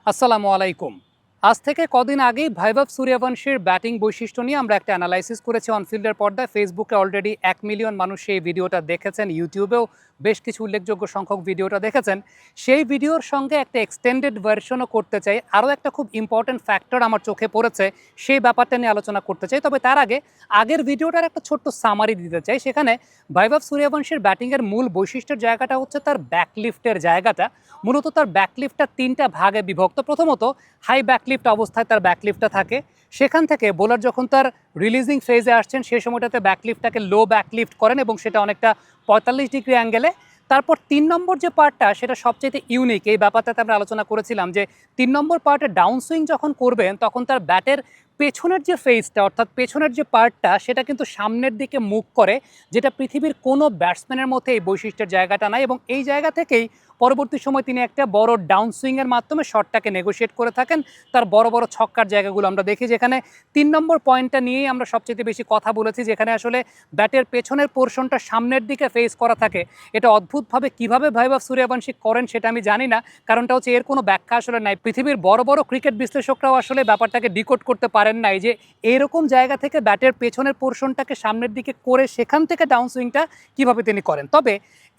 আসসালামু আলাইকুম। আজ থেকে কদিন আগেই ভাইভব সূর্যবংশীর ব্যাটিং বৈশিষ্ট্য নিয়ে আমরা একটা অ্যানালাইসিস করেছি অনফিল্ডের পর্দায়। ফেসবুকে অলরেডি 1 মিলিয়ন মানুষ সেই ভিডিওটা দেখেছেন, ইউটিউবেও বেশ কিছু উল্লেখযোগ্য সংখ্যক ভিডিওটা দেখেছেন। সেই ভিডিওর সঙ্গে একটা এক্সটেন্ডেড ভার্সনও করতে চাই। আরও একটা খুব ইম্পর্টেন্ট ফ্যাক্টর আমার চোখে পড়েছে, সেই ব্যাপারটা নিয়ে আলোচনা করতে চাই। তবে তার আগে আগের ভিডিওটার একটা ছোট্ট সামারি দিতে চাই। সেখানে ভাইভব সূর্যবংশীর ব্যাটিংয়ের মূল বৈশিষ্ট্যের জায়গাটা হচ্ছে তার ব্যাকলিফটের জায়গাটা। মূলত তার ব্যাকলিফটটা 3টা ভাগে বিভক্ত। প্রথমত হাই ব্যাকলিফট অবস্থায় তার ব্যাকলিফটটা থাকে, সেখান থেকে বোলার যখন তার রিলিজিং ফেজে আসছেন সেই সময়টাতে ব্যাকলিফটটাকে লো ব্যাকলিফট করেন এবং সেটা অনেকটা 45 ডিগ্রি অ্যাঙ্গেলে। তারপর 3 নম্বর যে পার্টটা সেটা সবচেয়ে ইউনিক, এই ব্যাপারটাতে আমরা আলোচনা করেছিলাম যে 3 নম্বর পার্টে ডাউন সুইং যখন করবেন তখন তার ব্যাটের পেছনের যে ফেজটা অর্থাৎ পেছনের যে পার্টটা সেটা কিন্তু সামনের দিকে মুভ করে, যেটা পৃথিবীর কোনো ব্যাটসম্যানের মধ্যে এই বৈশিষ্ট্যের জায়গাটা নাই। এবং এই জায়গা থেকেই পরবর্তী সময় তিনি একটা বড় ডাউন সুইংয়ের মাধ্যমে শটটাকে নেগোশিয়েট করে থাকেন। তার বড় বড় ছক্কার জায়গাগুলো আমরা দেখি, যেখানে 3 নম্বর পয়েন্টটা নিয়েই আমরা সবচেয়ে বেশি কথা বলেছি, যেখানে আসলে ব্যাটের পেছনের পোর্শনটা সামনের দিকে ফেস করা থাকে। এটা অদ্ভুতভাবে কীভাবে ভাইভব সূর্যবংশী করেন সেটা আমি জানি না, কারণটা হচ্ছে এর কোনো ব্যাখ্যা আসলে নাই। পৃথিবীর বড় বড় ক্রিকেট বিশ্লেষকরাও আসলে ব্যাপারটাকে ডিকোড করতে পারেন নাই যে এইরকম জায়গা থেকে ব্যাটের পেছনের পোর্শনটাকে সামনের দিকে করে সেখান থেকে ডাউন সুইংটা কীভাবে তিনি করেন। তবে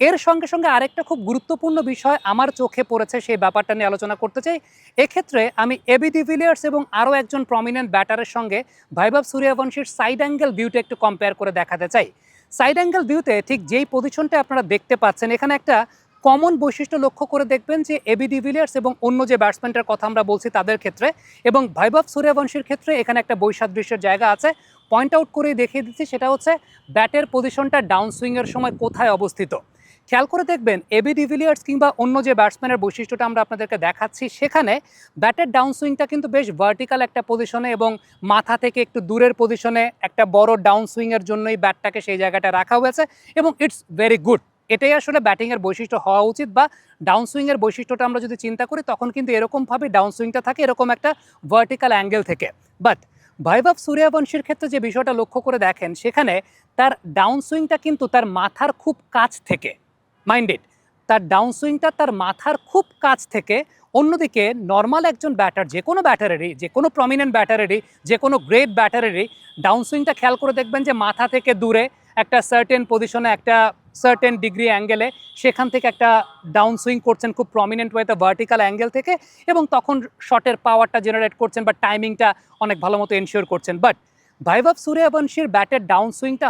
এর সঙ্গে সঙ্গে আরেকটা খুব গুরুত্বপূর্ণ বিষয় আমার চোখে পড়েছে, সেই ব্যাপারটা নিয়ে আলোচনা করতে চাই। এক্ষেত্রে আমি এবি ডিভিলিয়ার্স এবং আরও একজন প্রমিনেন্ট ব্যাটারের সঙ্গে ভাইভব সূর্যবংশীর সাইড অ্যাঙ্গেল ভিউটা একটু কম্পেয়ার করে দেখাতে চাই। সাইড অ্যাঙ্গেল ভিউতে ঠিক যেই পজিশনটা আপনারা দেখতে পাচ্ছেন, এখানে একটা কমন বৈশিষ্ট্য লক্ষ্য করে দেখবেন যে এবি ডিভিলিয়ার্স এবং অন্য যে ব্যাটসম্যানটার কথা আমরা বলছি তাদের ক্ষেত্রে এবং ভাইভব সূর্যবংশীর ক্ষেত্রে এখানে একটা বৈসাদৃশ্যের জায়গা আছে। পয়েন্ট আউট করে দেখিয়ে দিচ্ছি, সেটা হচ্ছে ব্যাটের পজিশনটা ডাউন সুইংয়ের সময় কোথায় অবস্থিত। খেয়াল করে দেখবেন এবি ডিভিলিয়ার্স কিংবা অন্য যে ব্যাটসম্যানের বৈশিষ্ট্যটা আমরা আপনাদেরকে দেখাচ্ছি, সেখানে ব্যাটের ডাউন সুইংটা কিন্তু বেশ ভার্টিক্যাল একটা পজিশনে এবং মাথা থেকে একটু দূরের পজিশনে একটা বড় ডাউন সুইংয়ের জন্যই ব্যাটটাকে সেই জায়গাটা রাখা হয়েছে এবং ইটস ভেরি গুড। এটাই আসলে ব্যাটিংয়ের বৈশিষ্ট্য হওয়া উচিত, বা ডাউন সুইংয়ের বৈশিষ্ট্যটা আমরা যদি চিন্তা করি তখন কিন্তু এরকমভাবে ডাউন সুইংটা থাকে, এরকম একটা ভার্টিক্যাল অ্যাঙ্গেল থেকে। বাট ভাইভব সূর্যবংশীর ক্ষেত্রে যে বিষয়টা লক্ষ্য করে দেখেন, সেখানে তার ডাউন সুইংটা কিন্তু তার মাথার খুব কাছ থেকে, মাইন্ডেড, তার ডাউন সুইংটা তার মাথার খুব কাছ থেকে। অন্যদিকে নর্মাল একজন ব্যাটার, যে কোনো ব্যাটারেরই, যে কোনো প্রমিনেন্ট ব্যাটারেরই, যে কোনো গ্রেট ব্যাটারেরই ডাউন সুইংটা খেয়াল করে দেখবেন যে মাথা থেকে দূরে একটা সার্টেন পজিশনে, একটা সার্টেন ডিগ্রি অ্যাঙ্গেলে, সেখান থেকে একটা ডাউন সুইং করছেন খুব প্রমিনেন্ট ওয়েতে ভার্টিক্যাল অ্যাঙ্গেল থেকে, এবং তখন শটের পাওয়ারটা জেনারেট করছেন বা টাইমিংটা অনেক ভালো মতো এনশিওর করছেন। বাট ভাইভব সূর্যবংশীর ব্যাটের ডাউন সুইংটা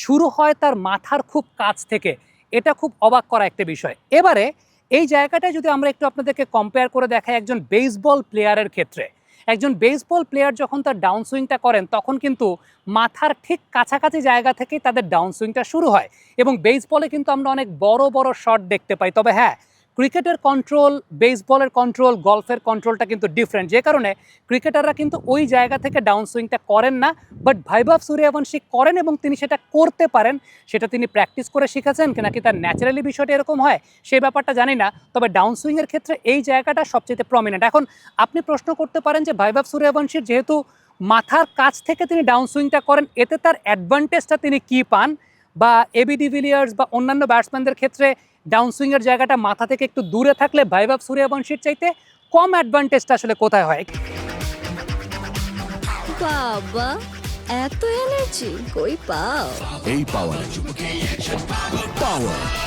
শুরু হয় তার মাথার খুব কাছ থেকে। এটা খুব অবাক করা একটা বিষয়। এবারে এই জায়গাটায় যদি আমরা একটু আপনাদেরকে কম্পেয়ার করে দেখাই একজন বেসবল প্লেয়ারের ক্ষেত্রে, একজন বেসবল প্লেয়ার যখন তার ডাউন সুইংটা করেন তখন কিন্তু মাথার ঠিক কাছাকাছি জায়গা থেকেই তাদের ডাউন সুইংটা শুরু হয় এবং বেসবলে কিন্তু আমরা অনেক বড় বড় শট দেখতে পাই। তবে হ্যাঁ, ক্রিকেটের কন্ট্রোল, বেসবলের কন্ট্রোল, গলফের কন্ট্রোলটা কিন্তু ডিফারেন্ট, যে কারণে ক্রিকেটাররা কিন্তু ওই জায়গা থেকে ডাউন সুইংটা করেন না। বাট ভাইভব সূর্যবংশী করেন এবং তিনি সেটা করতে পারেন। সেটা তিনি প্র্যাকটিস করে শিখেছেন নাকি তার ন্যাচারালি বিষয়টা এরকম হয় সেই ব্যাপারটা জানি না, তবে ডাউন সুইংয়ের ক্ষেত্রে এই জায়গাটা সবচেয়ে প্রমিনেন্ট। এখন আপনি প্রশ্ন করতে পারেন যে ভাইভব সূর্যবংশীর যেহেতু মাথার কাছ থেকে তিনি ডাউন সুইংটা করেন, এতে তার অ্যাডভান্টেজটা তিনি কী পান, বা এবি ডিভিলিয়ার্স বা অন্যান্য ব্যাটসম্যানদের ক্ষেত্রে ডাউন সুইংয়ের জায়গাটা মাথা থেকে একটু দূরে থাকলে ভাইভব সূর্যবংশীর চাইতে কম অ্যাডভান্টেজটা আসলে কোথায় হয়? বাবা, এত এনার্জি কই পাও? এই পাওয়ার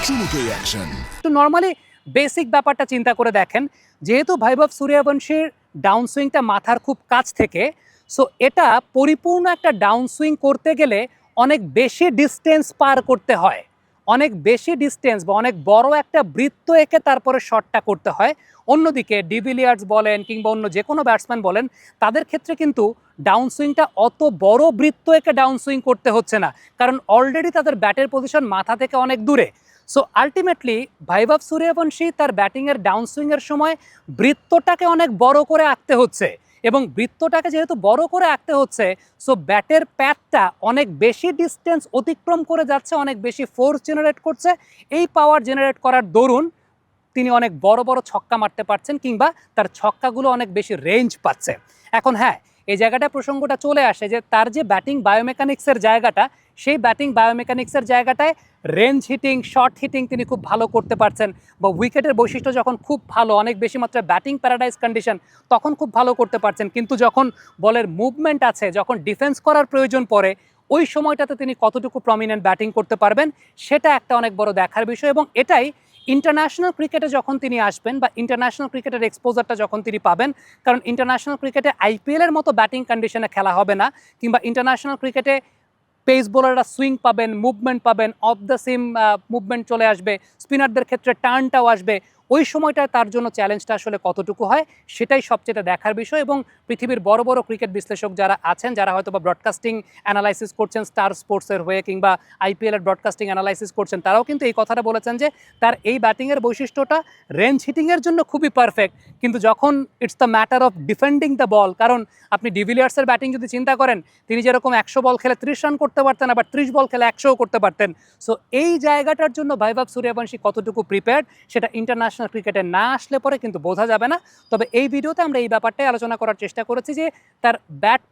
চুমুকে অ্যাকশন। একটু নর্মালি বেসিক ব্যাপারটা চিন্তা করে দেখেন, যেহেতু ভাইভব সূর্যবংশীর ডাউন সুইংটা মাথার খুব কাছ থেকে, সো এটা পরিপূর্ণ একটা ডাউন সুইং করতে গেলে অনেক বেশি ডিস্টেন্স পার করতে হয়, অনেক বেশি ডিস্টেন্স বা অনেক বড় একটা বৃত্ত এঁকে তারপরে শটটা করতে হয়। অন্যদিকে ডিভিলিয়ার্স বলেন কিংবা অন্য যে কোনো ব্যাটসম্যান বলেন, তাদের ক্ষেত্রে কিন্তু ডাউন সুইংটা অত বড় বৃত্ত এঁকে ডাউন সুইং করতে হচ্ছে না, কারণ অলরেডি তাদের ব্যাটের পজিশন মাথা থেকে অনেক দূরে। সো আলটিমেটলি ভাইভব সূর্যবংশী তার ব্যাটিংয়ের ডাউন সুইংয়ের সময় বৃত্তটাকে অনেক বড় করে আঁকতে হচ্ছে, এবং বৃত্তটাকে যেহেতু বড় করে আঁকতে হচ্ছে, সো ব্যাটের প্যাডটা অনেক বেশি ডিস্টেন্স অতিক্রম করে যাচ্ছে, অনেক বেশি ফোর্স জেনারেট করছে। এই পাওয়ার জেনারেট করার দরুন তিনি অনেক বড় বড় ছক্কা মারতে পারছেন, কিংবা তার ছক্কাগুলো অনেক বেশি রেঞ্জ পাচ্ছে। এখন হ্যাঁ, এই জায়গাটা প্রসঙ্গটা চলে আসে যে তার যে ব্যাটিং বায়োমেকানিক্সের জায়গাটা, সেই ব্যাটিং বায়োমেকানিক্সের জায়গাটায় রেঞ্জ হিটিং, শর্ট হিটিং তিনি খুব ভালো করতে পারছেন, বা উইকেটের বৈশিষ্ট্য যখন খুব ভালো, অনেক বেশি মাত্রায় ব্যাটিং প্যারাডাইজ কন্ডিশন, তখন খুব ভালো করতে পারছেন। কিন্তু যখন বলের মুভমেন্ট আছে, যখন ডিফেন্স করার প্রয়োজন পড়ে, ওই সময়টাতে তিনি কতটুকু প্রমিনেন্ট ব্যাটিং করতে পারবেন, সেটা একটা অনেক বড় দেখার বিষয়। এবং এটাই ইন্টারন্যাশনাল ক্রিকেটে যখন তিনি আসবেন বা ইন্টারন্যাশনাল ক্রিকেটের এক্সপোজারটা যখন তিনি পাবেন, কারণ ইন্টারন্যাশনাল ক্রিকেটে আইপিএলের মতো ব্যাটিং কন্ডিশনে খেলা হবে না, কিংবা ইন্টারন্যাশনাল ক্রিকেটে পেস বোলাররা সুইং পাবেন, মুভমেন্ট পাবেন, অফ দ্য সিম মুভমেন্ট চলে আসবে, স্পিনারদের ক্ষেত্রে টার্নটাও আসবে। ওই সময়টায় তার জন্য চ্যালেঞ্জটা আসলে কতটুকু হয়, সেটাই সবচেয়ে দেখার বিষয়। এবং পৃথিবীর বড় বড় ক্রিকেট বিশ্লেষক যারা আছেন, যারা হয়তো বা ব্রডকাস্টিং অ্যানালাইসিস করছেন স্টার স্পোর্টসের হয়ে, কিংবা আইপিএলের ব্রডকাস্টিং অ্যানালাইসিস করছেন, তারাও কিন্তু এই কথাটা বলেছেন যে তার এই ব্যাটিংয়ের বৈশিষ্ট্যটা রেঞ্জ হিটিংয়ের জন্য খুবই পারফেক্ট, কিন্তু যখন it's the matter of defending the ball, কারণ আপনি ডিভিলিয়ার্সের ব্যাটিং যদি চিন্তা করেন, তিনি যেরকম 100 বল খেলে 30 রান করতে পারতেন, আবার 30 বল খেলে 100ও করতে পারতেন। সো এই জায়গাটার জন্য বৈভব সূর্যবংশী কতটুকু প্রিপেয়ার্ড, সেটা ইন্টারন্যাশনাল ক্রিকেটে না আসলে পরে কিন্তু বোঝা যাবে না। তবে এই ভিডিওতে আমরা এই ব্যাপারটাই আলোচনা করার চেষ্টা করেছি যে তার ব্যাট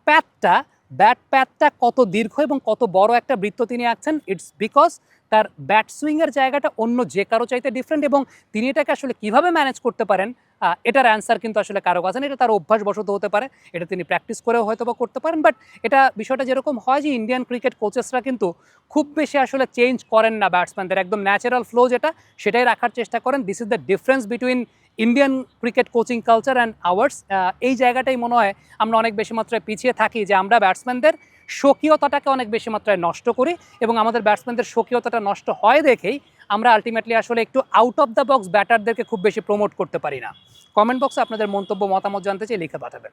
প্যাথটা কত দীর্ঘ এবং কত বড় একটা বৃত্ত তিনি আঁকছেন। ইটস বিকজ তার ব্যাট সুইংয়ের জায়গাটা অন্য যে কারো চাইতে ডিফারেন্ট, এবং তিনি এটাকে আসলে কীভাবে ম্যানেজ করতে পারেন, এটার অ্যান্সার কিন্তু আসলে কারো কাছে না। এটা তার অভ্যাসবশত হতে পারে, এটা তিনি প্র্যাকটিস করেও হয়তো বা করতে পারেন। বাট এটা বিষয়টা যেরকম হয় যে ইন্ডিয়ান ক্রিকেট কোচেসরা কিন্তু খুব বেশি আসলে চেঞ্জ করেন না ব্যাটসম্যানদের, একদম ন্যাচারাল ফ্লো যেটা, সেটাই রাখার চেষ্টা করেন। This is the difference between Indian cricket coaching culture and hours. এই জায়গাটাই মনে হয় আমরা অনেক বেশি মাত্রায় পিছিয়ে থাকি, যে আমরা ব্যাটসম্যানদের স্বকীয়তাটাকে অনেক বেশি মাত্রায় নষ্ট করি, এবং আমাদের ব্যাটসম্যানদের স্বকীয়তাটা নষ্ট হয় দেখেই আমরা আলটিমেটলি আসলে একটু আউট অফ দ্য বক্স ব্যাটারদেরকে খুব বেশি প্রমোট করতে পারি না। কমেন্ট বক্সে আপনাদের মন্তব্য, মতামত জানতে চাই, লিখে পাঠাবেন।